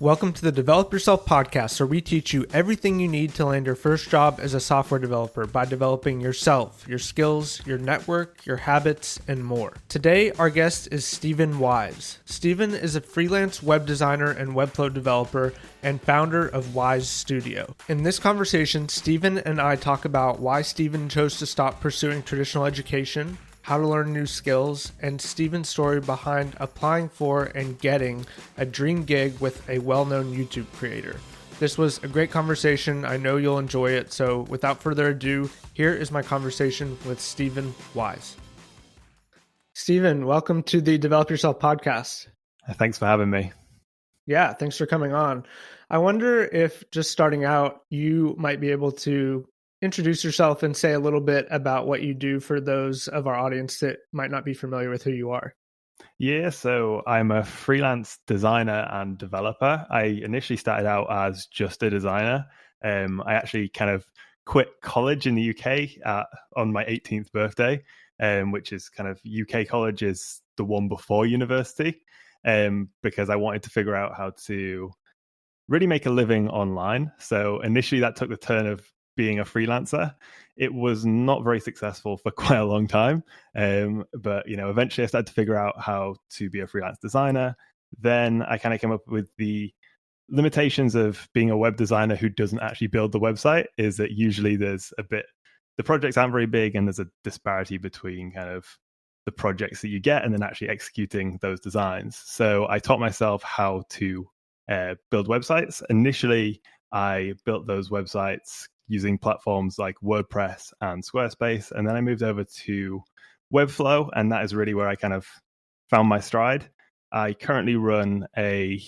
Welcome to the Develop Yourself podcast, where we teach you everything you need to land your first job as a software developer by developing yourself, your skills, your network, your habits, and more. Today, our guest is Stephen Wise. Stephen is a freelance web designer and Webflow developer and founder of WiseStudio. In this conversation, Stephen and I talk about why Stephen chose to stop pursuing traditional education, how to learn new skills, and Stephen's story behind applying for and getting a dream gig with a well-known YouTube creator. This was a great conversation. I know you'll enjoy it. So without further ado, here is my conversation with Stephen Wise. Stephen, welcome to the Develop Yourself podcast. Thanks for having me. Yeah, thanks for coming on. I wonder if just starting out, you might be able to introduce yourself and say a little bit about what you do for those of our audience that might not be familiar with who you are. Yeah, so I'm a freelance designer and developer. I initially started out as just a designer. I actually kind of quit college in the UK on my 18th birthday, which is kind of UK college is the one before university, because I wanted to figure out how to really make a living online. So initially that took the turn of being a freelancer. It was not very successful for quite a long time. But eventually I started to figure out how to be a freelance designer. Then I kind of came up with the limitations of being a web designer who doesn't actually build the website, is that usually the projects aren't very big and there's a disparity between kind of the projects that you get and then actually executing those designs. So I taught myself how to build websites. Initially, I built those websites using platforms like WordPress and Squarespace. And then I moved over to Webflow, and that is really where I kind of found my stride. I currently run a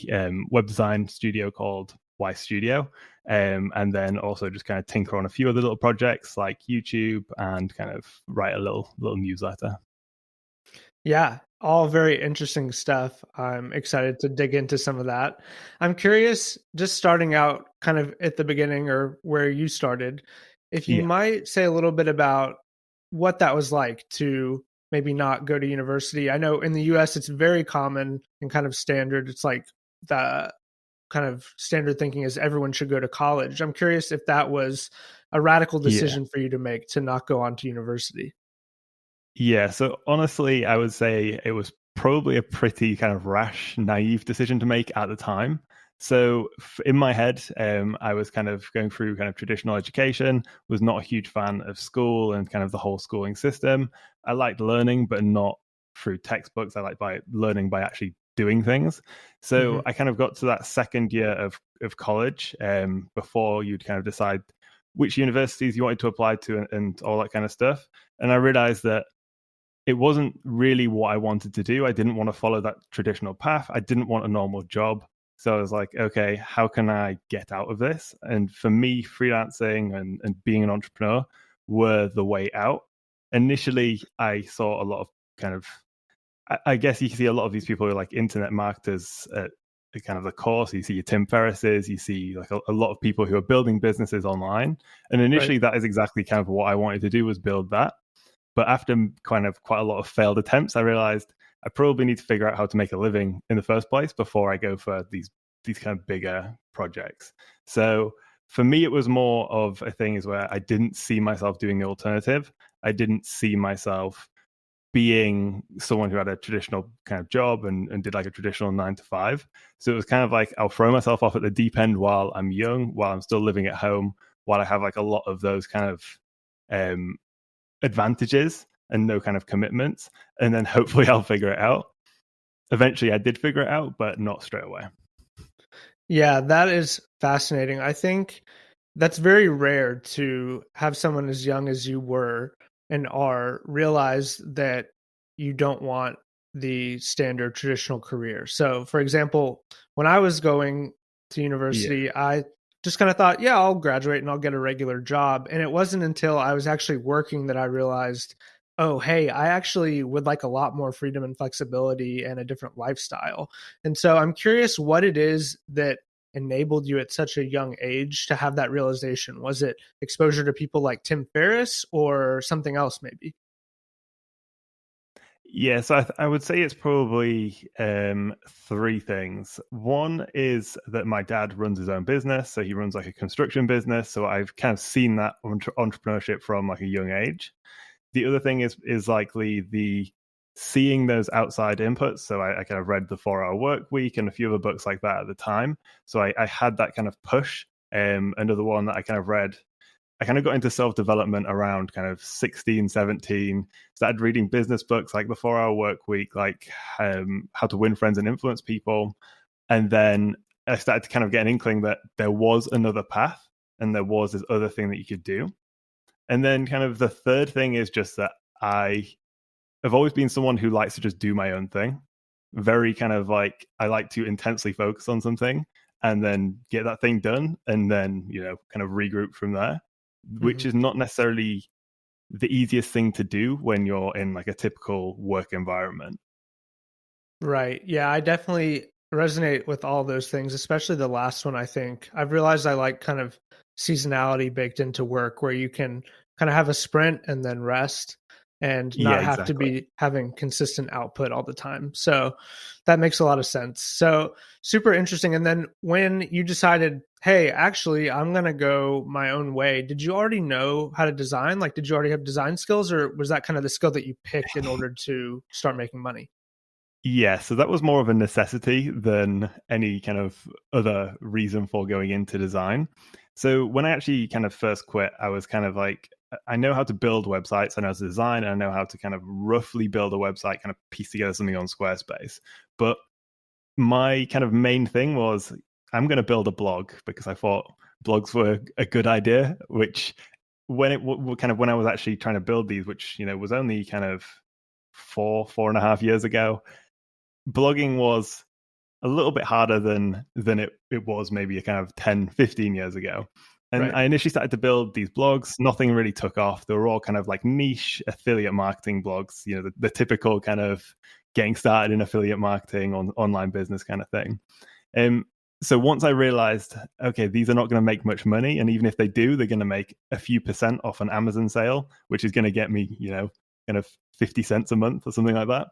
web design studio called WiseStudio, and then also just kind of tinker on a few other little projects like YouTube and kind of write a little newsletter. Yeah, all very interesting stuff. I'm excited to dig into some of that. I'm curious, just starting out kind of at the beginning or where you started, if you might say a little bit about what that was like to maybe not go to university. I know in the US, it's very common and kind of standard. It's like the kind of standard thinking is everyone should go to college. I'm curious if that was a radical decision for you to make to not go on to university. Yeah, so honestly, I would say it was probably a pretty kind of rash, naive decision to make at the time. So in my head, I was kind of going through kind of traditional education, was not a huge fan of school and kind of the whole schooling system. I liked learning, but not through textbooks. I liked learning by actually doing things. So I kind of got to that second year of college before you'd kind of decide which universities you wanted to apply to and all that kind of stuff. And I realized that it wasn't really what I wanted to do. I didn't want to follow that traditional path. I didn't want a normal job. So I was like, okay, how can I get out of this? And for me, freelancing and being an entrepreneur were the way out. Initially, I saw a lot of kind of, I guess you see a lot of these people who are like internet marketers at kind of the course. You see your Tim Ferrisses, you see like a lot of people who are building businesses online. And initially, that is exactly kind of what I wanted to do, was build that. But after kind of quite a lot of failed attempts, I realized I probably need to figure out how to make a living in the first place before I go for these kind of bigger projects. So for me, it was more of a thing is where I didn't see myself doing the alternative. I didn't see myself being someone who had a traditional kind of job and did like a traditional 9 to 5. So it was kind of like, I'll throw myself off at the deep end while I'm young, while I'm still living at home, while I have like a lot of those kind of advantages and no kind of commitments, and then hopefully I'll figure it out. Eventually I did figure it out, but not straight away. Yeah, that is fascinating. I think that's very rare to have someone as young as you were and are realize that you don't want the standard traditional career. So for example, when I was going to university, I just kind of thought, yeah, I'll graduate and I'll get a regular job. And it wasn't until I was actually working that I realized, oh, hey, I actually would like a lot more freedom and flexibility and a different lifestyle. And so I'm curious what it is that enabled you at such a young age to have that realization. Was it exposure to people like Tim Ferriss or something else maybe? Yeah, so I would say it's probably three things. One is that my dad runs his own business, so he runs like a construction business. So I've kind of seen that entrepreneurship from like a young age. The other thing is likely the seeing those outside inputs. So I kind of read the 4 Hour Work Week and a few other books like that at the time. So I had that kind of push. Another one that I kind of read, I kind of got into self development around kind of 16, 17, started reading business books like the 4 Hour Work Week, like How to Win Friends and Influence People. And then I started to kind of get an inkling that there was another path and there was this other thing that you could do. And then kind of the third thing is just that I have always been someone who likes to just do my own thing. Very kind of like, I like to intensely focus on something and then get that thing done and then, kind of regroup from there, which Hmm. is not necessarily the easiest thing to do when you're in like a typical work environment. Right. Yeah, I definitely resonate with all those things, especially the last one. I think I've realized I like kind of seasonality baked into work where you can kind of have a sprint and then rest and Yeah, not have to exactly. be having consistent output all the time. So that makes a lot of sense. So super interesting. And then when you decided, hey, actually, I'm going to go my own way, did you already know how to design? Like, did you already have design skills, or was that kind of the skill that you picked in order to start making money? Yeah, so that was more of a necessity than any kind of other reason for going into design. So when I actually kind of first quit, I was kind of like, I know how to build websites, I know how to design, and I know how to kind of roughly build a website, kind of piece together something on Squarespace. But my kind of main thing was I'm going to build a blog because I thought blogs were a good idea, which when kind of when I was actually trying to build these, which, was only kind of 4.5 years ago, blogging was a little bit harder than it was maybe a kind of 10, 15 years ago. And Right. I initially started to build these blogs. Nothing really took off. They were all kind of like niche affiliate marketing blogs, the typical kind of getting started in affiliate marketing on online business kind of thing. Um, so once I realized, okay, these are not going to make much money, and even if they do, they're going to make a few percent off an Amazon sale, which is going to get me, kind of 50 cents a month or something like that.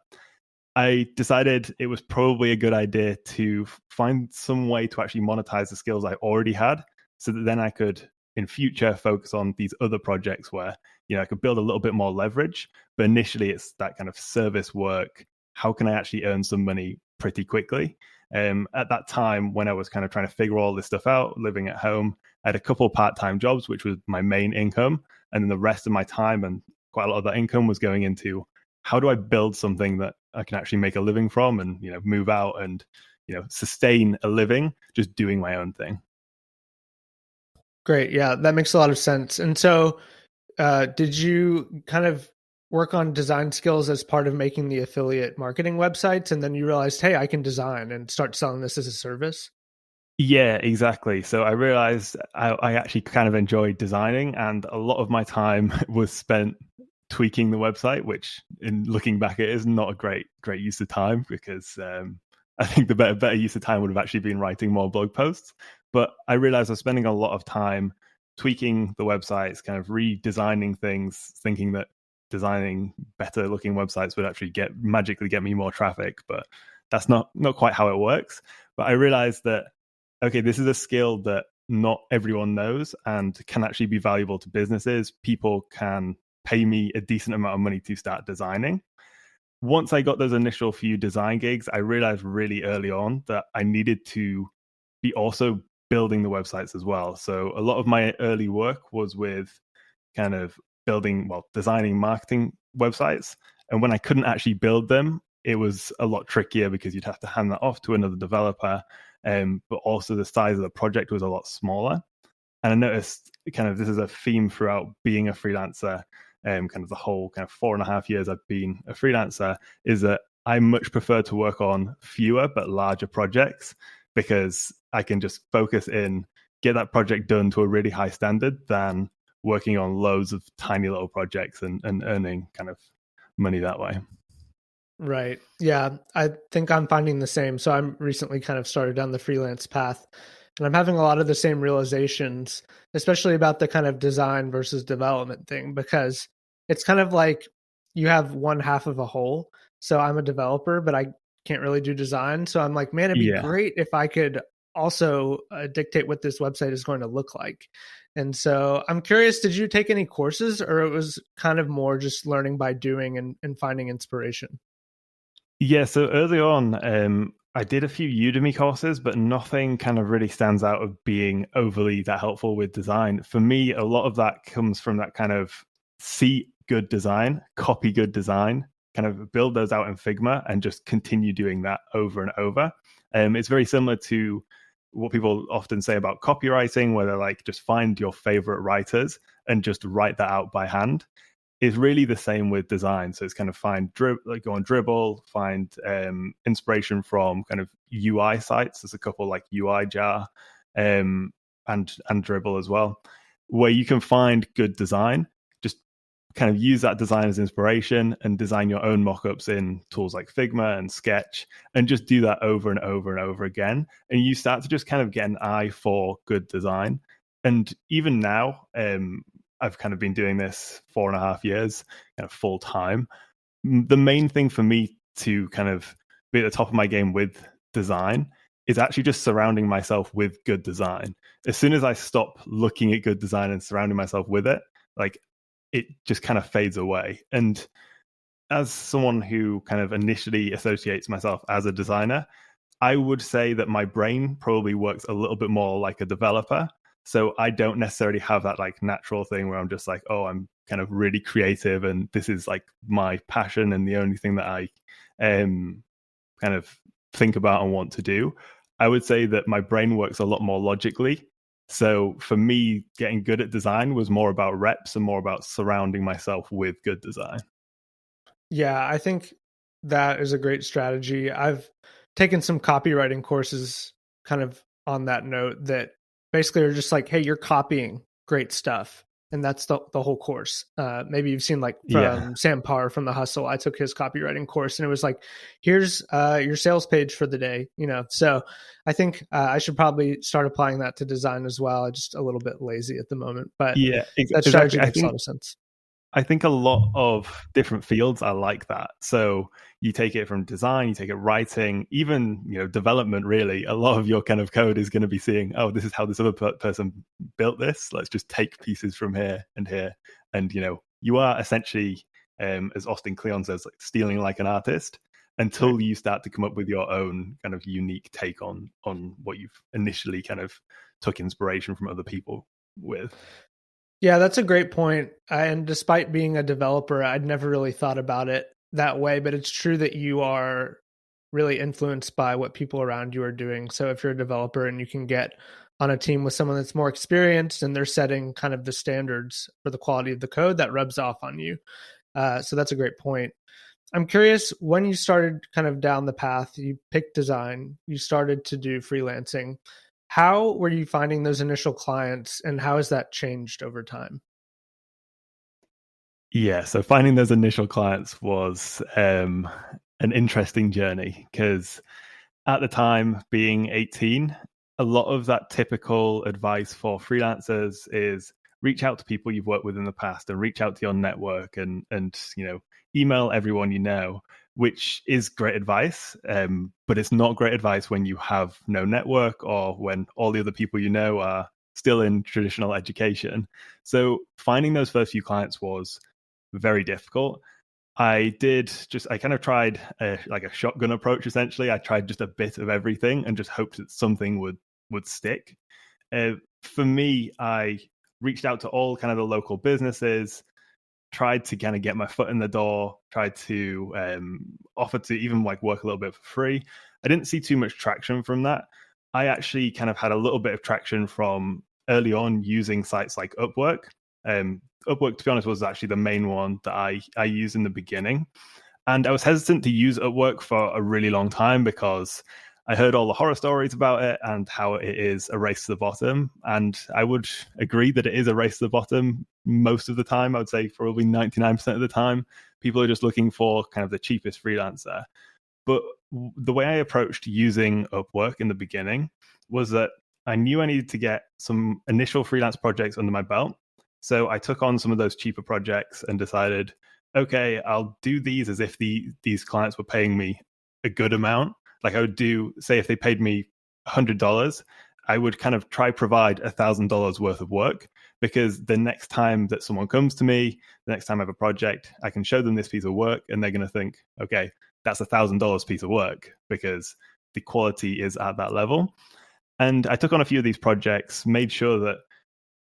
I decided it was probably a good idea to find some way to actually monetize the skills I already had so that then I could in future focus on these other projects where, I could build a little bit more leverage. But initially it's that kind of service work. How can I actually earn some money pretty quickly? At that time, when I was kind of trying to figure all this stuff out, living at home, I had a couple part-time jobs, which was my main income. And then the rest of my time and quite a lot of that income was going into how do I build something that I can actually make a living from and, move out and, sustain a living just doing my own thing. Great. Yeah, that makes a lot of sense. And so, did you kind of work on design skills as part of making the affiliate marketing websites? And then you realized, hey, I can design and start selling this as a service? Yeah, exactly. So I realized I actually kind of enjoyed designing, and a lot of my time was spent tweaking the website, which in looking back, it is not a great use of time because I think the better use of time would have actually been writing more blog posts. But I realized I was spending a lot of time tweaking the websites, kind of redesigning things, thinking that designing better looking websites would actually magically get me more traffic. But that's not quite how it works. But I realized that okay, this is a skill that not everyone knows and can actually be valuable to businesses. People can pay me a decent amount of money to start designing. Once I got those initial few design gigs, I realized really early on that I needed to be also building the websites as well. So a lot of my early work was with kind of designing marketing websites. And when I couldn't actually build them, it was a lot trickier because you'd have to hand that off to another developer. But also the size of the project was a lot smaller. And I noticed kind of this is a theme throughout being a freelancer, kind of the whole kind of 4.5 years I've been a freelancer, is that I much prefer to work on fewer but larger projects because I can just focus in, get that project done to a really high standard than working on loads of tiny little projects and earning kind of money that way. Right. Yeah, I think I'm finding the same. So I'm recently kind of started down the freelance path, and I'm having a lot of the same realizations, especially about the kind of design versus development thing, because it's kind of like you have one half of a whole So I'm a developer, but I can't really do design. So I'm like, man, it'd be Yeah. great if I could also dictate what this website is going to look like. And so I'm curious, did you take any courses, or it was kind of more just learning by doing and finding inspiration? Yeah, so early on, I did a few Udemy courses, but nothing kind of really stands out of being overly that helpful with design. For me, a lot of that comes from that kind of see good design, copy good design, kind of build those out in Figma and just continue doing that over and over. It's very similar to what people often say about copywriting, where they're like, just find your favorite writers and just write that out by hand. Is really the same with design. So it's kind of like go on Dribble, find inspiration from kind of UI sites. There's a couple like UI Jar and Dribble as well, where you can find good design. Just kind of use that design as inspiration and design your own mockups in tools like Figma and Sketch, and just do that over and over and over again. And you start to just kind of get an eye for good design. And even now, I've kind of been doing this 4.5 years, kind of full time. The main thing for me to kind of be at the top of my game with design is actually just surrounding myself with good design. As soon as I stop looking at good design and surrounding myself with it, like it just kind of fades away. And as someone who kind of initially associates myself as a designer, I would say that my brain probably works a little bit more like a developer. So I don't necessarily have that like natural thing where I'm just like, oh, I'm kind of really creative and this is like my passion and the only thing that I kind of think about and want to do. I would say that my brain works a lot more logically. So for me, getting good at design was more about reps and more about surrounding myself with good design. Yeah, I think that is a great strategy. I've taken some copywriting courses kind of on that note that basically are just like, hey, you're copying great stuff. And that's the whole course. Maybe you've seen like Yeah. from Sam Parr from The Hustle. I took his copywriting course and it was like, here's your sales page for the day, you know. So I think I should probably start applying that to design as well. I'm just a little bit lazy at the moment, but Yeah, that exactly. strategy makes a lot of sense. I think a lot of different fields are like that. So you take it from design, you take it writing, even development. Really, a lot of your kind of code is going to be seeing, oh, this is how this other person built this. Let's just take pieces from here and here, and you are essentially, as Austin Kleon says, like stealing like an artist Right. until you start to come up with your own kind of unique take on what you've initially kind of took inspiration from other people with. Yeah, that's a great point. And despite being a developer, I'd never really thought about it that way. But it's true that you are really influenced by what people around you are doing. So if you're a developer and you can get on a team with someone that's more experienced and they're setting kind of the standards for the quality of the code, that rubs off on you. So that's a great point. I'm curious, when you started kind of down the path, you picked design, you started to do freelancing. How were you finding those initial clients and how has that changed over time? Yeah, so finding those initial clients was an interesting journey because at the time, being 18, a lot of that typical advice for freelancers is reach out to people you've worked with in the past and reach out to your network and email everyone you know, which is great advice. But it's not great advice when you have no network or when all the other people you know are still in traditional education. So finding those first few clients was very difficult. I kind of tried like a shotgun approach. Essentially, I tried just a bit of everything and just hoped that something would stick. For me, I reached out to all kind of the local businesses, tried to kind of get my foot in the door, tried to offer to even like work a little bit for free. I didn't see too much traction from that. I actually kind of had a little bit of traction from early on using sites like Upwork. Upwork, to be honest, was actually the main one that I used in the beginning. And I was hesitant to use Upwork for a really long time because I heard all the horror stories about it and how it is a race to the bottom. And I would agree that it is a race to the bottom most of the time. I would say probably 99% of the time. People are just looking for kind of the cheapest freelancer. But the way I approached using Upwork in the beginning was that I knew I needed to get some initial freelance projects under my belt. So I took on some of those cheaper projects and decided okay, I'll do these as if these clients were paying me a good amount. Like I would do, say, if they paid me $100, I would kind of try provide $1,000 worth of work, because the next time that someone comes to me, the next time I have a project, I can show them this piece of work, and they're going to think, okay, that's $1,000 piece of work because the quality is at that level. And I took on a few of these projects, made sure that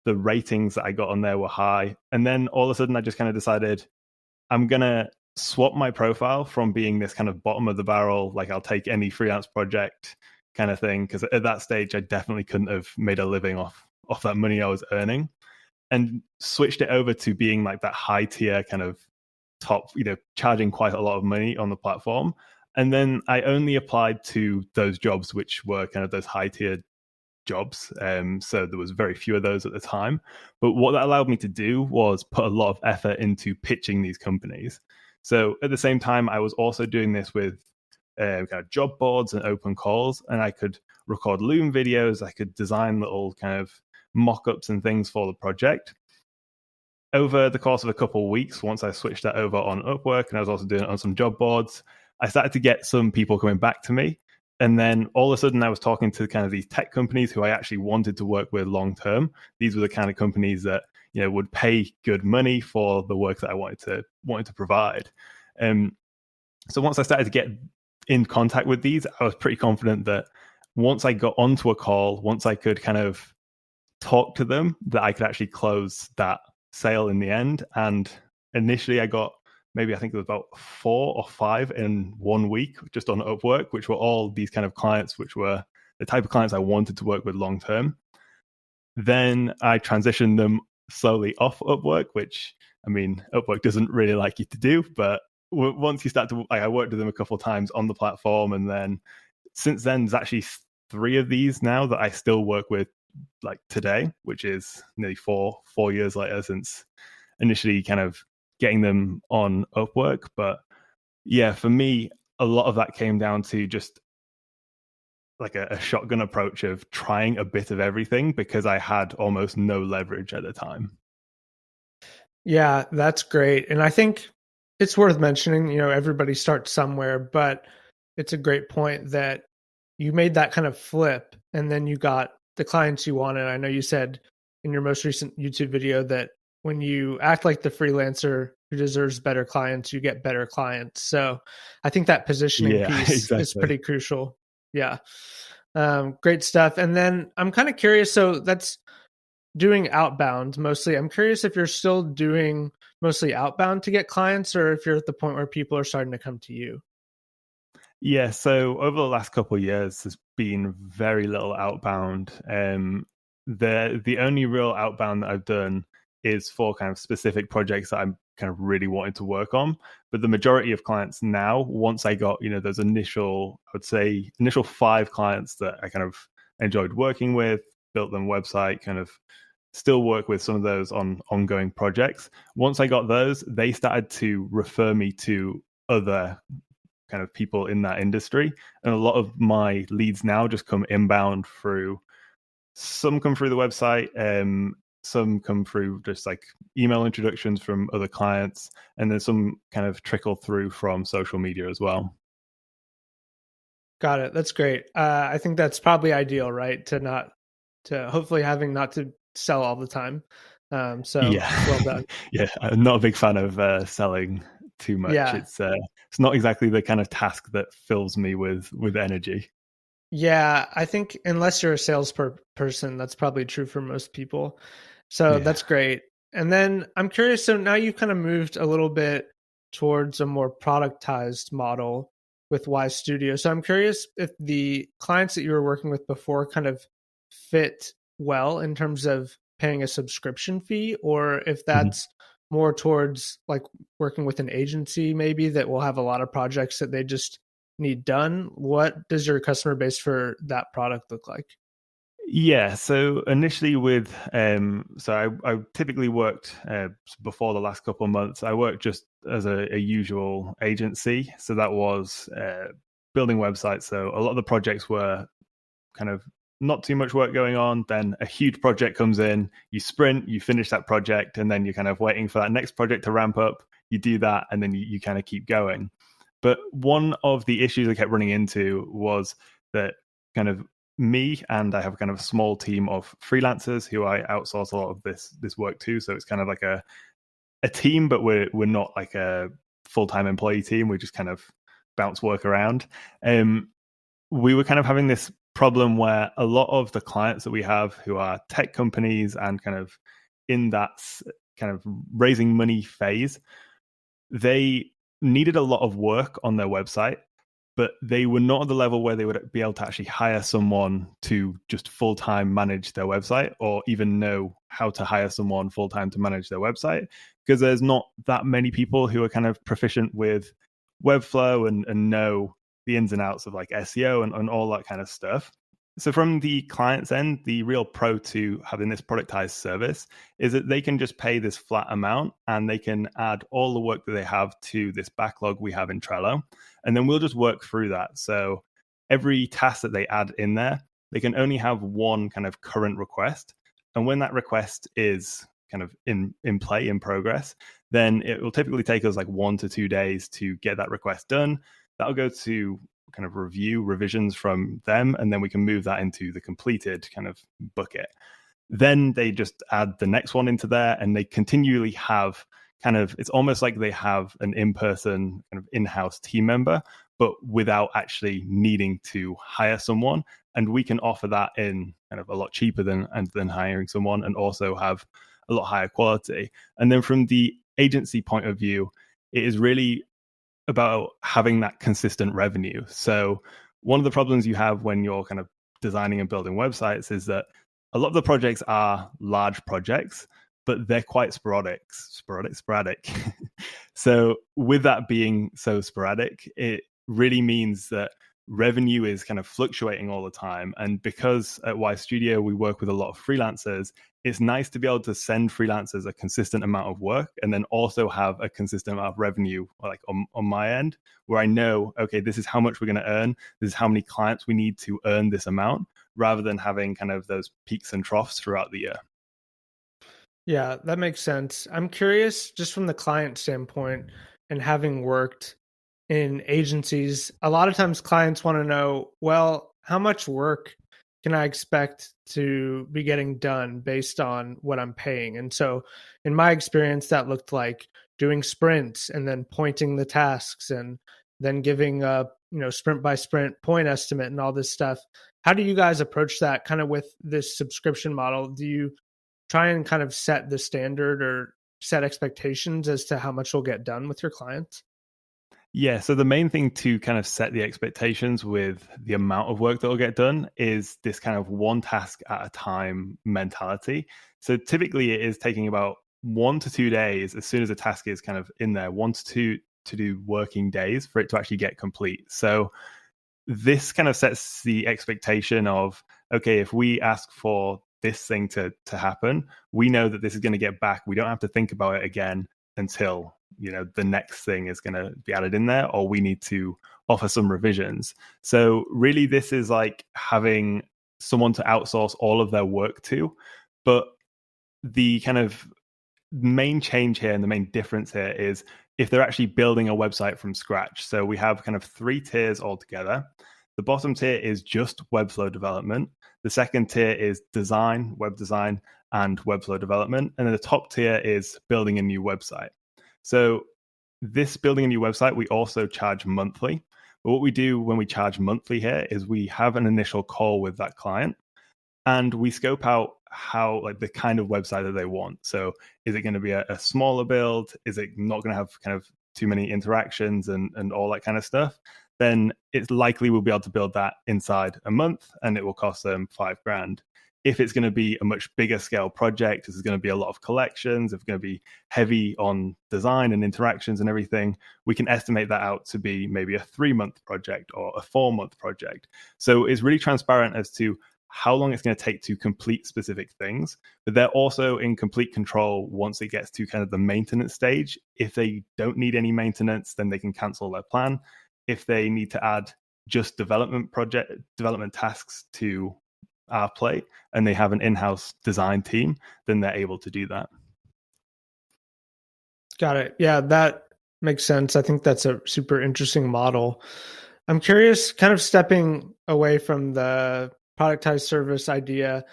the ratings that I got on there were high, and then all of a sudden I just kind of decided I'm going to swap my profile from being this kind of bottom of the barrel, like I'll take any freelance project kind of thing, because at that stage I definitely couldn't have made a living off that money I was earning, and switched it over to being like that high tier kind of top, charging quite a lot of money on the platform. And then I only applied to those jobs which were kind of those high tier jobs. So there was very few of those at the time. But what that allowed me to do was put a lot of effort into pitching these companies. So at the same time, I was also doing this with kind of job boards and open calls, and I could record Loom videos. I could design little kind of mock-ups and things for the project. Over the course of a couple of weeks, once I switched that over on Upwork, and I was also doing it on some job boards, I started to get some people coming back to me. And then all of a sudden I was talking to kind of these tech companies who I actually wanted to work with long term. These were the kind of companies that, would pay good money for the work that I wanted to provide. So once I started to get in contact with these, I was pretty confident that once I got onto a call, once I could kind of talk to them, that I could actually close that sale in the end. And initially I got maybe, I think it was about 4 or 5 in 1 week just on Upwork, which were all these kind of clients, which were the type of clients I wanted to work with long term. Then I transitioned them slowly off Upwork, which, I mean, Upwork doesn't really like you to do, but once you start to, I worked with them a couple of times on the platform, and then since then there's actually 3 of these now that I still work with, like today, which is nearly 4 years later since initially kind of getting them on Upwork. But yeah, for me, a lot of that came down to just like a shotgun approach of trying a bit of everything, because I had almost no leverage at the time. Yeah, that's great. And I think it's worth mentioning, everybody starts somewhere, but it's a great point that you made that kind of flip and then you got the clients you wanted. I know you said in your most recent YouTube video that when you act like the freelancer who deserves better clients, you get better clients. So I think that positioning piece exactly. is pretty crucial. Yeah. Great stuff. And then I'm kind of curious. So that's doing outbound mostly. I'm curious if you're still doing mostly outbound to get clients, or if you're at the point where people are starting to come to you. Yeah, so over the last couple of years, there's been very little outbound. The only real outbound that I've done is for kind of specific projects that I'm kind of really wanting to work on. But the majority of clients now, once I got, those initial 5 clients that I kind of enjoyed working with, built them website, kind of still work with some of those on ongoing projects. Once I got those, they started to refer me to other kind of people in that industry. And a lot of my leads now just come inbound through, some come through the website, some come through just like email introductions from other clients, and then some kind of trickle through from social media as well. Got it. That's great. I think that's probably ideal, right? To hopefully having not to sell all the time. So yeah, well done. Yeah, I'm not a big fan of selling too much. Yeah. It's not exactly the kind of task that fills me with energy. Yeah, I think unless you're a salesperson, that's probably true for most people. So that's great. And then I'm curious, so now you've kind of moved a little bit towards a more productized model with WiseStudio. So I'm curious if the clients that you were working with before kind of fit well in terms of paying a subscription fee, or if that's more towards like working with an agency maybe that will have a lot of projects that they just need done. What does your customer base for that product look like? Yeah, so initially with I typically worked before the last couple of months. I worked just as a usual agency, so that was building websites. So a lot of the projects were kind of not too much work going on. Then a huge project comes in, you sprint, you finish that project, and then you're kind of waiting for that next project to ramp up. you do that, and then you kind of keep going. But one of the issues I kept running into was that kind of me, and I have kind of a small team of freelancers who I outsource a lot of this work to. So it's kind of like a team, but we're not like a full-time employee team. We just kind of bounce work around. We were kind of having this problem where a lot of the clients that we have who are tech companies and kind of in that kind of raising money phase, they needed a lot of work on their website, but they were not at the level where they would be able to actually hire someone to just full-time manage their website, or even know how to hire someone full-time to manage their website, because there's not that many people who are kind of proficient with Webflow and know the ins and outs of like SEO and all that kind of stuff. So from the client's end, the real pro to having this productized service is that they can just pay this flat amount and they can add all the work that they have to this backlog we have in Trello. And then we'll just work through that. So every task that they add in there, they can only have one kind of current request. And when that request is kind of in play, in progress, then it will typically take us like 1 to 2 days to get that request done. That'll go to kind of revisions from them, and then we can move that into the completed kind of bucket. Then they just add the next one into there, and they continually have kind of, it's almost like they have an in-person kind of in-house team member, but without actually needing to hire someone. And we can offer that in kind of a lot cheaper than hiring someone, and also have a lot higher quality. And then from the agency point of view, it is really about having that consistent revenue. So one of the problems you have when you're kind of designing and building websites is that a lot of the projects are large projects, but they're quite sporadic. So with that being so sporadic, it really means that revenue is kind of fluctuating all the time. And because at WiseStudio we work with a lot of freelancers, it's nice to be able to send freelancers a consistent amount of work and then also have a consistent amount of revenue, like on my end, where I know, okay, this is how much we're going to earn. This is how many clients we need to earn this amount, rather than having kind of those peaks and troughs throughout the year. Yeah, that makes sense. I'm curious, just from the client standpoint, and having worked in agencies, a lot of times clients want to know, well, how much work can I expect to be getting done based on what I'm paying? And so in my experience, that looked like doing sprints and then pointing the tasks and then giving a sprint by sprint point estimate and all this stuff. How do you guys approach that kind of with this subscription model? Do you try and kind of set the standard or set expectations as to how much will get done with your clients? Yeah, so the main thing to kind of set the expectations with the amount of work that will get done is this kind of one task at a time mentality. So typically it is taking about 1 to 2 days as soon as a task is kind of in there, 1 to 2 to do working days for it to actually get complete. So this kind of sets the expectation of, okay, if we ask for this thing to happen, we know that this is going to get back. We don't have to think about it again until the next thing is going to be added in there, or we need to offer some revisions. So really this is like having someone to outsource all of their work to. But the kind of main change here and the main difference here is if they're actually building a website from scratch. So we have kind of 3 tiers altogether. The bottom tier is just Webflow development. The second tier is design, web design, and Webflow development. And then the top tier is building a new website. So this building a new website, we also charge monthly. But what we do when we charge monthly here is we have an initial call with that client and we scope out how, like, the kind of website that they want. So is it going to be a smaller build? Is it not going to have kind of too many interactions and all that kind of stuff? Then it's likely we'll be able to build that inside a month and it will cost them $5,000. If it's going to be a much bigger scale project, this is going to be a lot of collections, it's going to be heavy on design and interactions and everything, we can estimate that out to be maybe a 3-month project or a 4-month project. So it's really transparent as to how long it's going to take to complete specific things, but they're also in complete control once it gets to kind of the maintenance stage. If they don't need any maintenance, then they can cancel their plan. If they need to add just development tasks to our plate and they have an in-house design team, then they're able to do that. Got it. Yeah, that makes sense. I think that's a super interesting model. I'm curious, kind of stepping away from the productized service idea,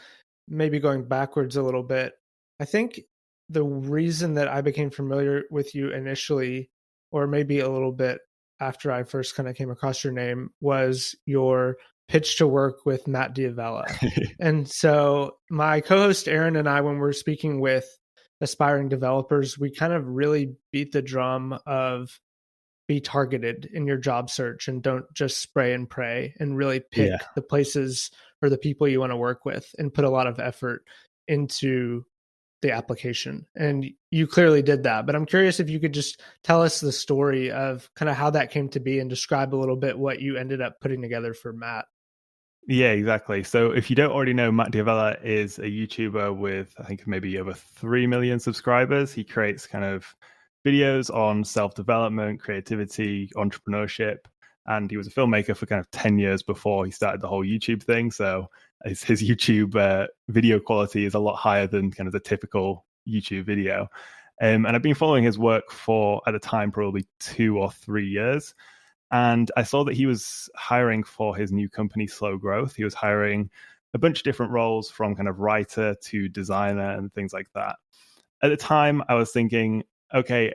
maybe going backwards a little bit. I think the reason that I became familiar with you initially, or maybe a little bit after I first kind of came across your name, was your pitch to work with Matt Diavella. And so my co-host Aaron and I, when we're speaking with aspiring developers, we kind of really beat the drum of be targeted in your job search and don't just spray and pray, and really Yeah. pick the places or the people you want to work with and put a lot of effort into the application. And you clearly did that. But I'm curious if you could just tell us the story of kind of how that came to be and describe a little bit what you ended up putting together for Matt. Yeah, exactly. So if you don't already know, Matt Diavella is a YouTuber with, I think, maybe over 3 million subscribers. He creates kind of videos on self-development, creativity, entrepreneurship. And he was a filmmaker for kind of 10 years before he started the whole YouTube thing. So his YouTube video quality is a lot higher than kind of the typical YouTube video. And I've been following his work for, at the time, probably 2 or 3 years. And I saw that he was hiring for his new company, Slow Growth. He was hiring a bunch of different roles, from kind of writer to designer and things like that. At the time, I was thinking, okay,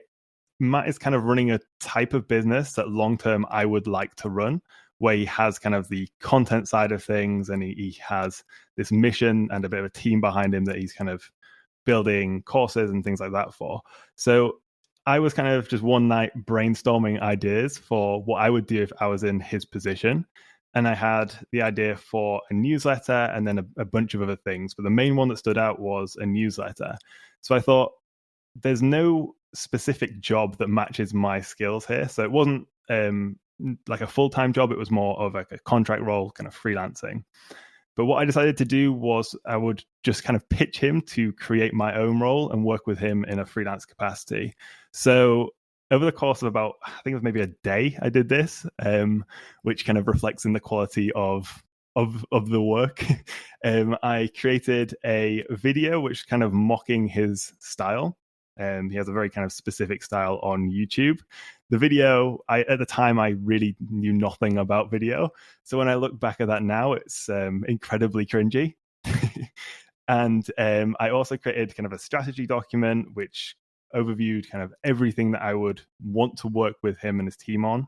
Matt is kind of running a type of business that long term I would like to run, where he has kind of the content side of things, and he has this mission and a bit of a team behind him that he's kind of building courses and things like that for. So I was kind of just one night brainstorming ideas for what I would do if I was in his position. And I had the idea for a newsletter and then a bunch of other things. But the main one that stood out was a newsletter. So I thought, there's no specific job that matches my skills here. So it wasn't like a full-time job. It was more of like a contract role, kind of freelancing. But what I decided to do was I would just kind of pitch him to create my own role and work with him in a freelance capacity. So over the course of about, I think it was maybe a day, I did this, which kind of reflects in the quality of the work. I created a video which kind of mocking his style. He has a very kind of specific style on YouTube. The video, at the time, I really knew nothing about video. So when I look back at that now, it's incredibly cringy. And I also created kind of a strategy document, which overviewed kind of everything that I would want to work with him and his team on.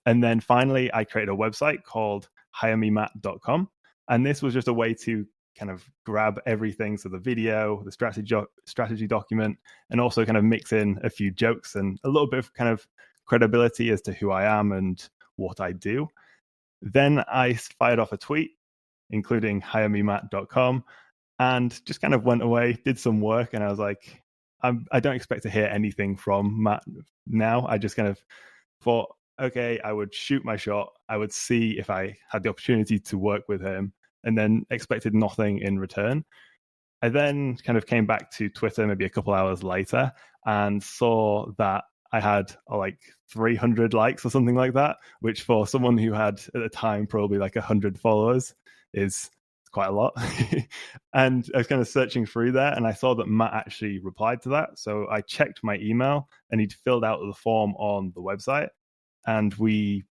And then finally, I created a website called hiremematt.com. And this was just a way to kind of grab everything. So the video, the strategy document, and also kind of mix in a few jokes and a little bit of kind of credibility as to who I am and what I do. Then I fired off a tweet, including hiremematt.com, and just kind of went away, did some work. And I was like, I don't expect to hear anything from Matt now. I just kind of thought, okay, I would shoot my shot. I would see if I had the opportunity to work with him, and then expected nothing in return. I then kind of came back to Twitter maybe a couple hours later and saw that I had like 300 likes or something like that, which for someone who had at the time probably like 100 followers is quite a lot. And I was kind of searching through there, and I saw that Matt actually replied to that. So I checked my email, and he'd filled out the form on the website, and we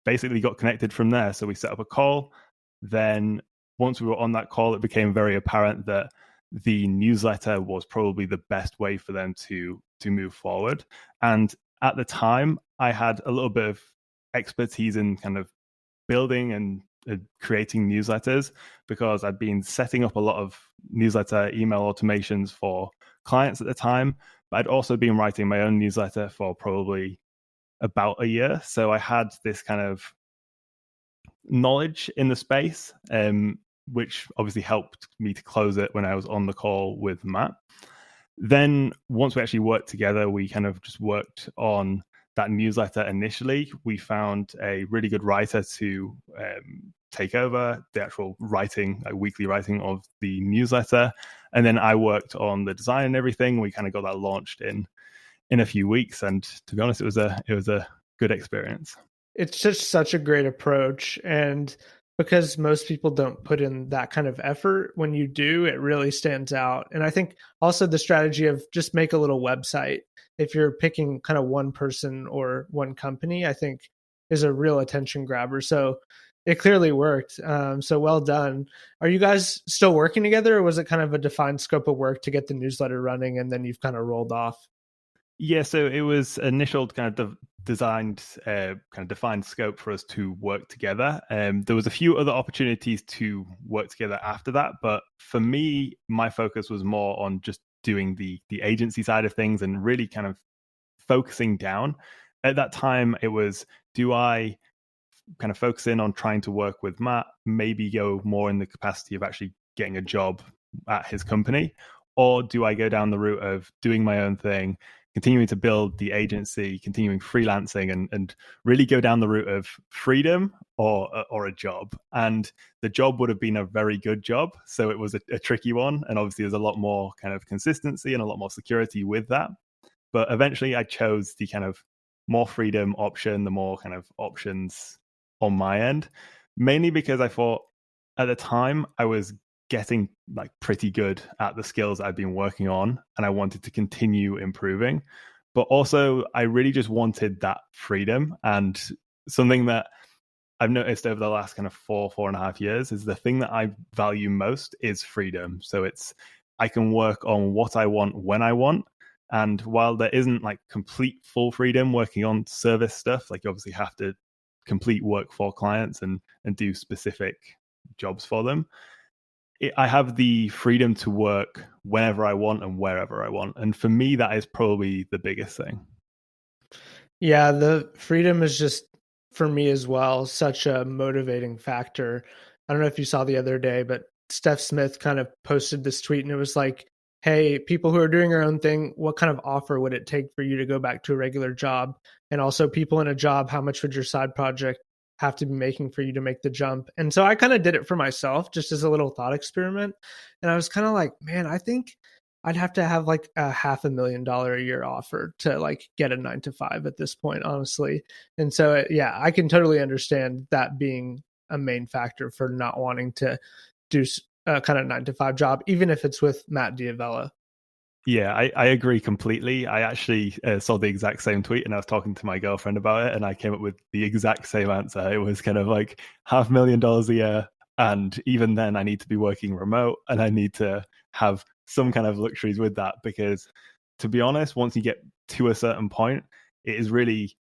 basically got connected from there. So we set up a call. Then once we were on that call, it became very apparent that the newsletter was probably the best way for them to move forward. And at the time, I had a little bit of expertise in kind of building and creating newsletters, because I'd been setting up a lot of newsletter email automations for clients at the time, but I'd also been writing my own newsletter for probably about a year. So I had this kind of knowledge in the space, which obviously helped me to close it when I was on the call with Matt. Then once we actually worked together, we kind of just worked on that newsletter initially. We found a really good writer to take over the actual writing, like weekly writing of the newsletter. And then I worked on the design and everything. We kind of got that launched in a few weeks. And to be honest, it was a good experience. It's just such a great approach. And because most people don't put in that kind of effort. When you do, it really stands out. And I think also the strategy of just make a little website, if you're picking kind of one person or one company, I think is a real attention grabber. So it clearly worked. So well done. Are you guys still working together, or was it kind of a defined scope of work to get the newsletter running and then you've kind of rolled off? Yeah, so it was initial kind of designed, kind of defined scope for us to work together. There was a few other opportunities to work together after that, but for me, my focus was more on just doing the agency side of things and really kind of focusing down. At that time, it was, do I kind of focus in on trying to work with Matt, maybe go more in the capacity of actually getting a job at his company? Or do I go down the route of doing my own thing, continuing to build the agency, continuing freelancing, and really go down the route of freedom or a job? And the job would have been a very good job. So it was a tricky one. And obviously, there's a lot more kind of consistency and a lot more security with that. But eventually, I chose the kind of more freedom option, the more kind of options on my end, mainly because I thought at the time I was getting like pretty good at the skills I've been working on, and I wanted to continue improving. But also, I really just wanted that freedom. And something that I've noticed over the last kind of 4.5 years is the thing that I value most is freedom. So it's, I can work on what I want when I want. And while there isn't like complete full freedom working on service stuff, like you obviously have to complete work for clients and do specific jobs for them, I have the freedom to work whenever I want and wherever I want. And for me, that is probably the biggest thing. Yeah, the freedom is just, for me as well, such a motivating factor. I don't know if you saw the other day, but Steph Smith kind of posted this tweet and it was like, hey, people who are doing your own thing, what kind of offer would it take for you to go back to a regular job? And also, people in a job, how much would your side project have to be making for you to make the jump? And so I kind of did it for myself just as a little thought experiment. And I was kind of like, man, I think I'd have to have like a $500,000 a year offer to like get a 9 to 5 at this point, honestly. And so, yeah, I can totally understand that being a main factor for not wanting to do a kind of 9 to 5 job, even if it's with Matt Diavella. Yeah, I agree completely. I actually saw the exact same tweet and I was talking to my girlfriend about it and I came up with the exact same answer. It was kind of like $500,000 a year. And even then, I need to be working remote and I need to have some kind of luxuries with that. Because to be honest, once you get to a certain point, it is really,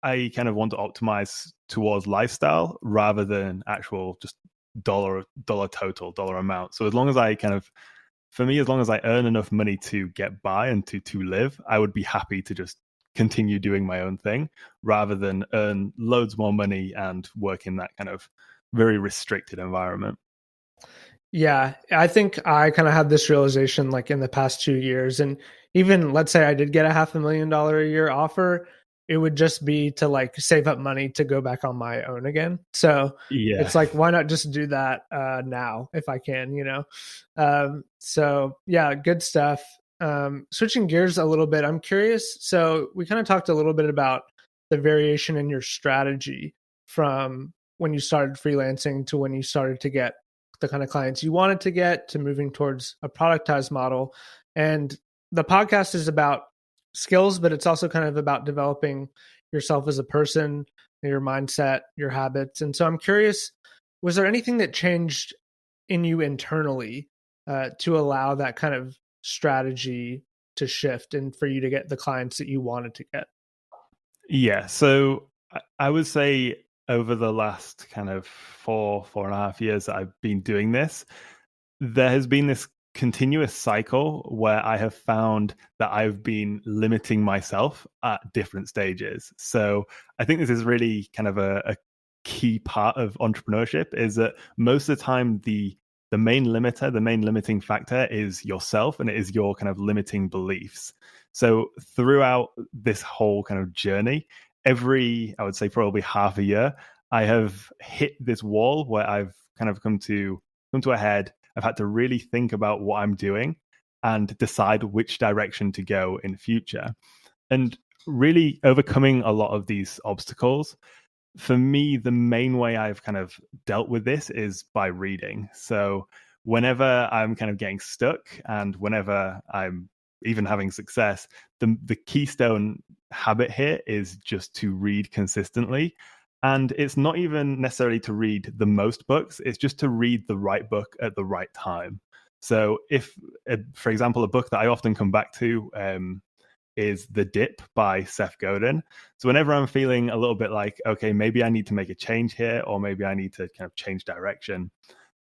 I kind of want to optimize towards lifestyle rather than actual just dollar total, dollar amount. So as long as I kind of, for me, as long as I earn enough money to get by and to live, I would be happy to just continue doing my own thing rather than earn loads more money and work in that kind of very restricted environment. Yeah, I think I kind of had this realization like in the past 2 years. And even let's say I did get a $500,000 a year offer, it would just be to like save up money to go back on my own again. So Yeah. it's like, why not just do that now if I can, you know? So yeah, good stuff. Switching gears a little bit, I'm curious. So we kind of talked a little bit about the variation in your strategy from when you started freelancing to when you started to get the kind of clients you wanted to get to moving towards a productized model. And the podcast is about skills, but it's also kind of about developing yourself as a person, your mindset, your habits. And so I'm curious, was there anything that changed in you internally to allow that kind of strategy to shift and for you to get the clients that you wanted to get? Yeah. So I would say over the last kind of 4.5 years that I've been doing this, there has been this continuous cycle where I have found that I've been limiting myself at different stages. So I think this is really kind of a key part of entrepreneurship, is that most of the time the main limiter, the main limiting factor is yourself, and it is your kind of limiting beliefs. So throughout this whole kind of journey, every, I would say probably half a year, I have hit this wall where I've kind of come to a head. I've had to really think about what I'm doing and decide which direction to go in future. And really overcoming a lot of these obstacles For me, the main way I've kind of dealt with this is by reading. So whenever I'm kind of getting stuck and whenever I'm even having success, the keystone habit here is just to read consistently. And it's not even necessarily to read the most books, it's just to read the right book at the right time. So if, for example, a book that I often come back to is The Dip by Seth Godin. So whenever I'm feeling a little bit like, okay, maybe I need to make a change here, or maybe I need to kind of change direction,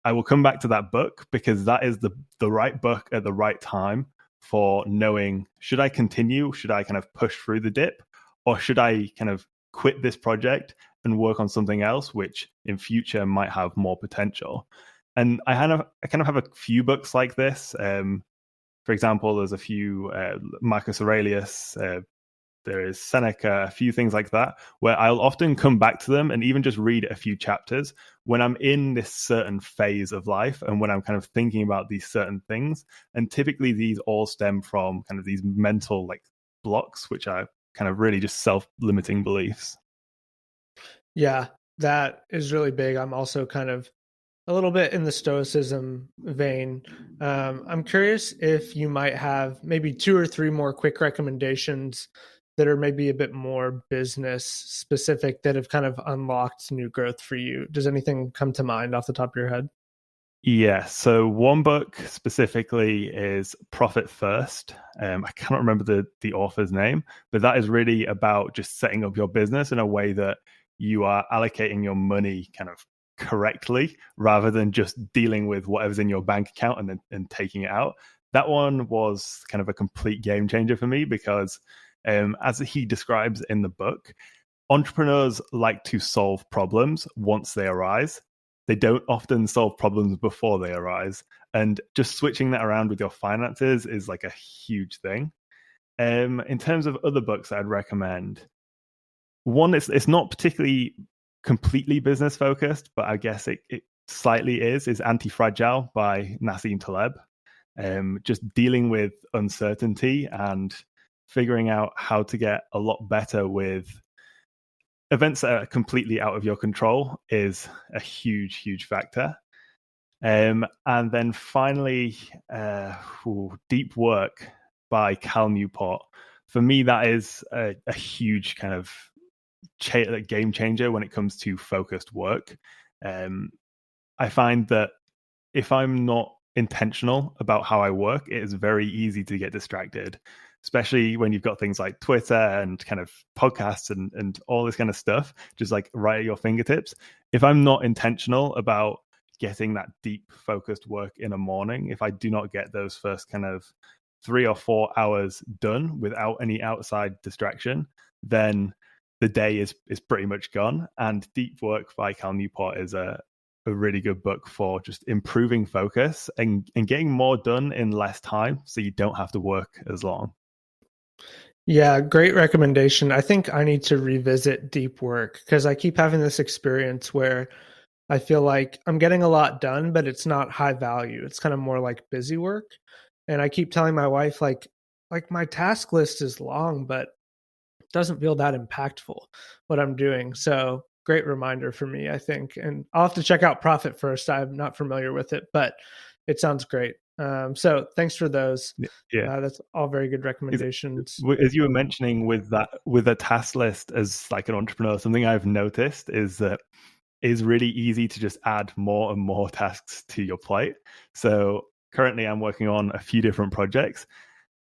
I will come back to that book because that is the right book at the right time for knowing, should I continue? Should I kind of push through the dip? Or should I kind of quit this project and work on something else, which in future might have more potential? And I kind of have a few books like this. For example, there's a few Marcus Aurelius, there is Seneca, a few things like that, where I'll often come back to them and even just read a few chapters when I'm in this certain phase of life and when I'm kind of thinking about these certain things. And typically these all stem from kind of these mental like blocks, which are kind of really just self-limiting beliefs. Yeah, that is really big. I'm also kind of a little bit in the stoicism vein. I'm curious if you might have maybe 2 or 3 more quick recommendations that are maybe a bit more business specific that have kind of unlocked new growth for you. Does anything come to mind off the top of your head? Yeah, so one book specifically is Profit First. I cannot remember the author's name, but that is really about just setting up your business in a way that you are allocating your money kind of correctly rather than just dealing with whatever's in your bank account and taking it out. That one was kind of a complete game changer for me because, as he describes in the book, entrepreneurs like to solve problems once they arise. They don't often solve problems before they arise. And just switching that around with your finances is like a huge thing. In terms of other books I'd recommend, one, it's not particularly completely business focused, but I guess it slightly is Anti-Fragile by Nassim Taleb. Just dealing with uncertainty and figuring out how to get a lot better with events that are completely out of your control is a huge factor. And then finally, Deep Work by Cal Newport. For me, that is a huge kind of game changer when it comes to focused work. I find that if I'm not intentional about how I work, it is very easy to get distracted, especially when you've got things like Twitter and kind of podcasts and all this kind of stuff, just like right at your fingertips. If I'm not intentional about getting that deep focused work in a morning, if I do not get those first kind of 3 or 4 hours done without any outside distraction, then the day is pretty much gone. And Deep Work by Cal Newport is a really good book for just improving focus and getting more done in less time so you don't have to work as long. Yeah, great recommendation. I think I need to revisit Deep Work because I keep having this experience where I feel like I'm getting a lot done, but it's not high value. It's kind of more like busy work. And I keep telling my wife like my task list is long, but it doesn't feel that impactful what I'm doing. So great reminder for me, I think. And I'll have to check out Profit First. I'm not familiar with it, but it sounds great. So thanks for those. Yeah. That's all very good recommendations. As you were mentioning with a task list as like an entrepreneur, something I've noticed is that it's really easy to just add more and more tasks to your plate. So currently I'm working on a few different projects,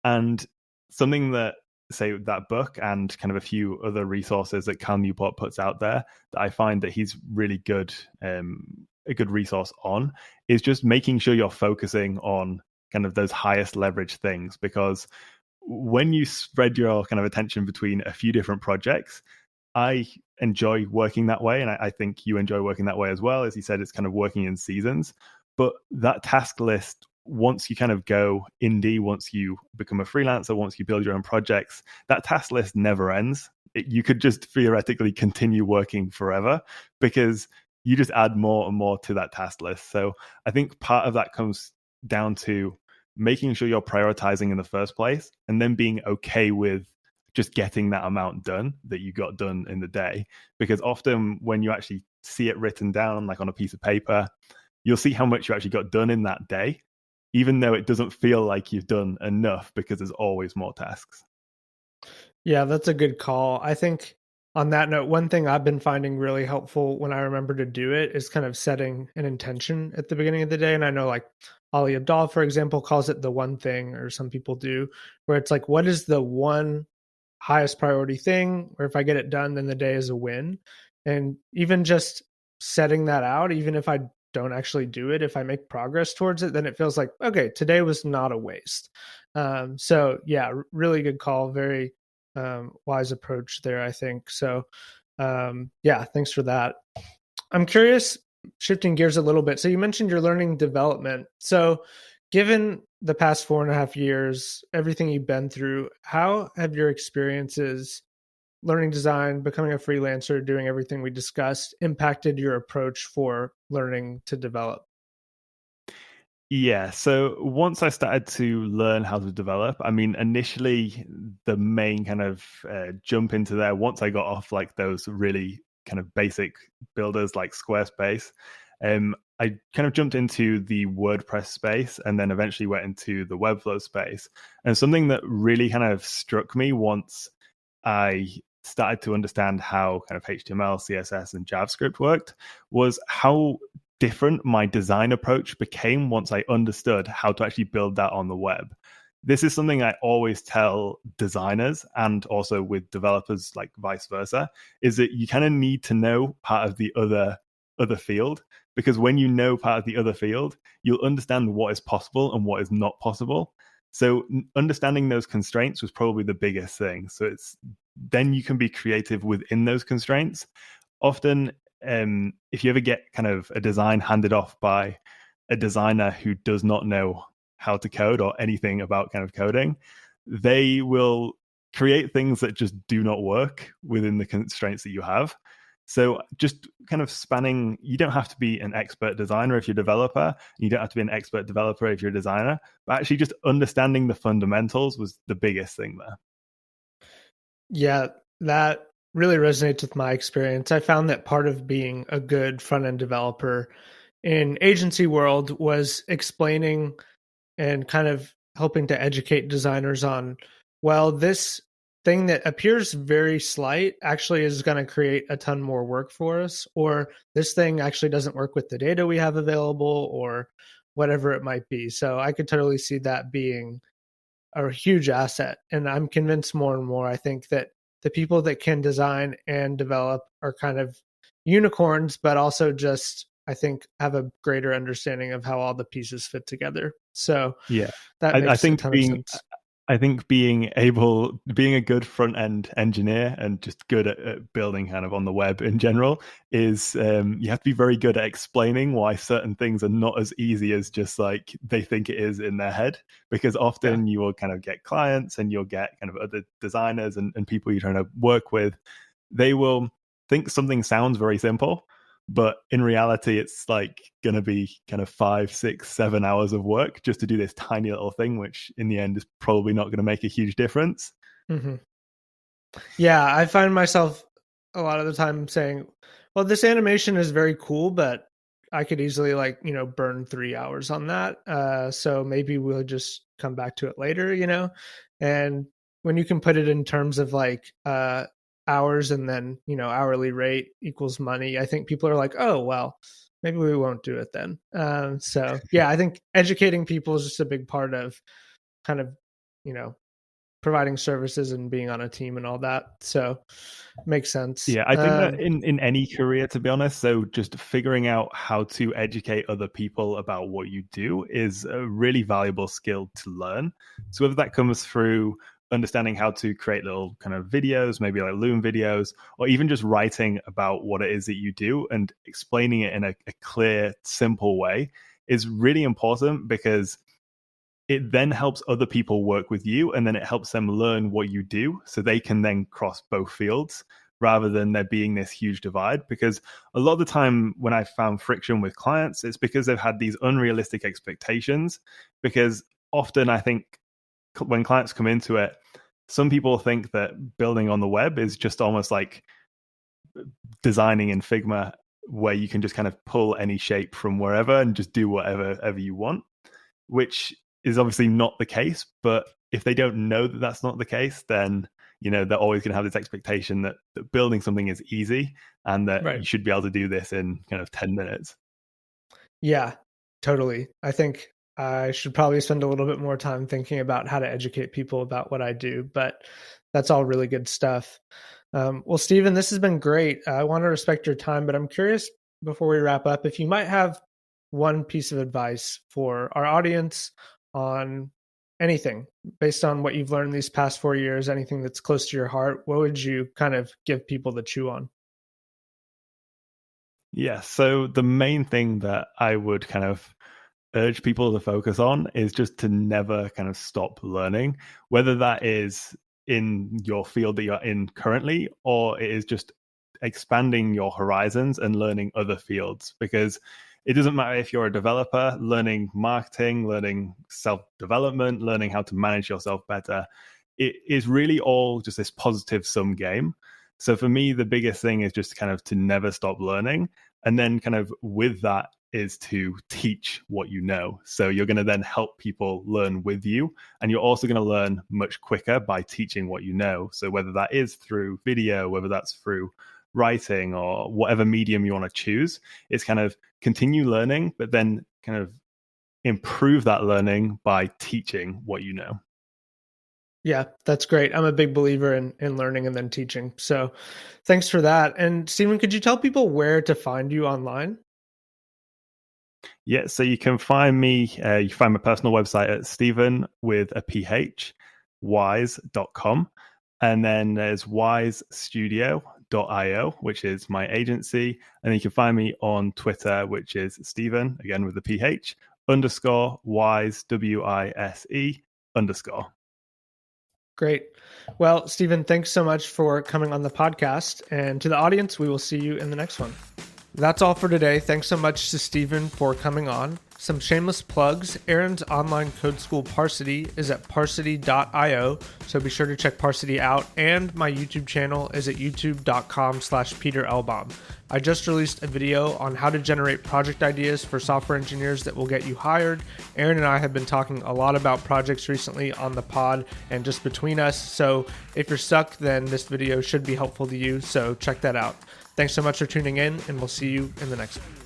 and something that, say, that book and kind of a few other resources that Cal Newport puts out there that I find that he's really good, a good resource on, is just making sure you're focusing on kind of those highest leverage things. Because when you spread your kind of attention between a few different projects, I enjoy working that way. And I think you enjoy working that way as well. As he said, it's kind of working in seasons. But that task list, once you kind of go indie, once you become a freelancer, once you build your own projects, that task list never ends. You could just theoretically continue working forever because you just add more and more to that task list. So I think part of that comes down to making sure you're prioritizing in the first place and then being okay with just getting that amount done that you got done in the day. Because often when you actually see it written down, like on a piece of paper, you'll see how much you actually got done in that day, even though it doesn't feel like you've done enough because there's always more tasks. Yeah, that's a good call. I think on that note, one thing I've been finding really helpful when I remember to do it is kind of setting an intention at the beginning of the day. And I know like Ali Abdaal, for example, calls it the one thing, or some people do, where it's like, what is the one highest priority thing? Or if I get it done, then the day is a win. And even just setting that out, even if I don't actually do it, if I make progress towards it, then it feels like, okay, today was not a waste. So yeah, really good call. Very wise approach there, I think. So yeah, thanks for that. I'm curious, shifting gears a little bit. So you mentioned your learning development. So given the past 4.5 years, everything you've been through, how have your experiences learning design, becoming a freelancer, doing everything we discussed, impacted your approach for learning to develop? Yeah, so once I started to learn how to develop, I mean, initially the main kind of jump into there, once I got off like those really kind of basic builders like Squarespace, I kind of jumped into the WordPress space and then eventually went into the Webflow space. And something that really kind of struck me once I started to understand how kind of HTML, CSS, and JavaScript worked was how different my design approach became once I understood how to actually build that on the web. This is something I always tell designers and also with developers, like vice versa, is that you kind of need to know part of the other field, because when you know part of the other field, you'll understand what is possible and what is not possible. So understanding those constraints was probably the biggest thing. So it's then you can be creative within those constraints. Often, if you ever get kind of a design handed off by a designer who does not know how to code or anything about kind of coding, they will create things that just do not work within the constraints that you have. So just kind of spanning, you don't have to be an expert designer if you're a developer. You don't have to be an expert developer if you're a designer. But actually just understanding the fundamentals was the biggest thing there. Yeah, that really resonates with my experience. I found that part of being a good front end developer in agency world was explaining and kind of helping to educate designers on, well, this thing that appears very slight actually is going to create a ton more work for us, or this thing actually doesn't work with the data we have available, or whatever it might be. So I could totally see that being a huge asset. And I'm convinced more and more, I think that the people that can design and develop are kind of unicorns, but also just, I think, have a greater understanding of how all the pieces fit together. So Yeah, that I makes a think ton of sense. being being a good front end engineer and just good at building kind of on the web in general is you have to be very good at explaining why certain things are not as easy as just like they think it is in their head. Because Yeah. often you will kind of get clients and you'll get kind of other designers and people you're trying to work with. They will think something sounds very simple, but in reality it's like going to be kind of 5 6 7 hours of work just to do this tiny little thing, which in the end is probably not going to make a huge difference. hmm Yeah, I find myself a lot of the time saying, well, this animation is very cool, but I could easily like, burn 3 hours on that. So maybe we'll just come back to it later. And when you can put it in terms of like hours and then, hourly rate equals money, I think people are like, oh, well, maybe we won't do it then. So yeah, I think educating people is just a big part of kind of, you know, providing services and being on a team and all that. So makes sense. Yeah, I think that in any career, to be honest, so just figuring out how to educate other people about what you do is a really valuable skill to learn. So whether that comes through understanding how to create little kind of videos, maybe like Loom videos, or even just writing about what it is that you do and explaining it in a clear, simple way is really important, because it then helps other people work with you, and then it helps them learn what you do so they can then cross both fields, rather than there being this huge divide. Because a lot of the time when I found friction with clients, it's because they've had these unrealistic expectations. Because often I think when clients come into it, some people think that building on the web is just almost like designing in Figma, where you can just kind of pull any shape from wherever and just do whatever you want, which is obviously not the case. But if they don't know that that's not the case, then they're always going to have this expectation that building something is easy and that Right. you should be able to do this in kind of 10 minutes. Yeah, totally. I think I should probably spend a little bit more time thinking about how to educate people about what I do, but that's all really good stuff. Well, Stephen, this has been great. I want to respect your time, but I'm curious before we wrap up if you might have one piece of advice for our audience on anything based on what you've learned these past 4 years, anything that's close to your heart. What would you kind of give people to chew on? Yeah, so the main thing that I would kind of urge people to focus on is just to never kind of stop learning, whether that is in your field that you're in currently, or it is just expanding your horizons and learning other fields. Because it doesn't matter if you're a developer, learning marketing, learning self-development, learning how to manage yourself better. It is really all just this positive sum game. So for me, the biggest thing is just kind of to never stop learning. And then kind of with that is to teach what you know. So you're going to then help people learn with you. And you're also going to learn much quicker by teaching what you know. So whether that is through video, whether that's through writing or whatever medium you want to choose, it's kind of continue learning, but then kind of improve that learning by teaching what you know. Yeah, that's great. I'm a big believer in learning and then teaching. So thanks for that. And Stephen, could you tell people where to find you online? Yeah, so you can find me, you can find my personal website at Stephen with a PH, wise.com. And then there's WiseStudio.io, which is my agency. And you can find me on Twitter, which is Stephen, again with the PH, _ wise, WISE _ Great. Well, Stephen, thanks so much for coming on the podcast. And to the audience, we will see you in the next one. That's all for today. Thanks so much to Stephen for coming on. Some shameless plugs. Aaron's online code school Parsity is at parsity.io, so be sure to check Parsity out. And my YouTube channel is at youtube.com/Peter Elbaum. I just released a video on how to generate project ideas for software engineers that will get you hired. Aaron and I have been talking a lot about projects recently on the pod and just between us. So if you're stuck, then this video should be helpful to you. So check that out. Thanks so much for tuning in, and we'll see you in the next one.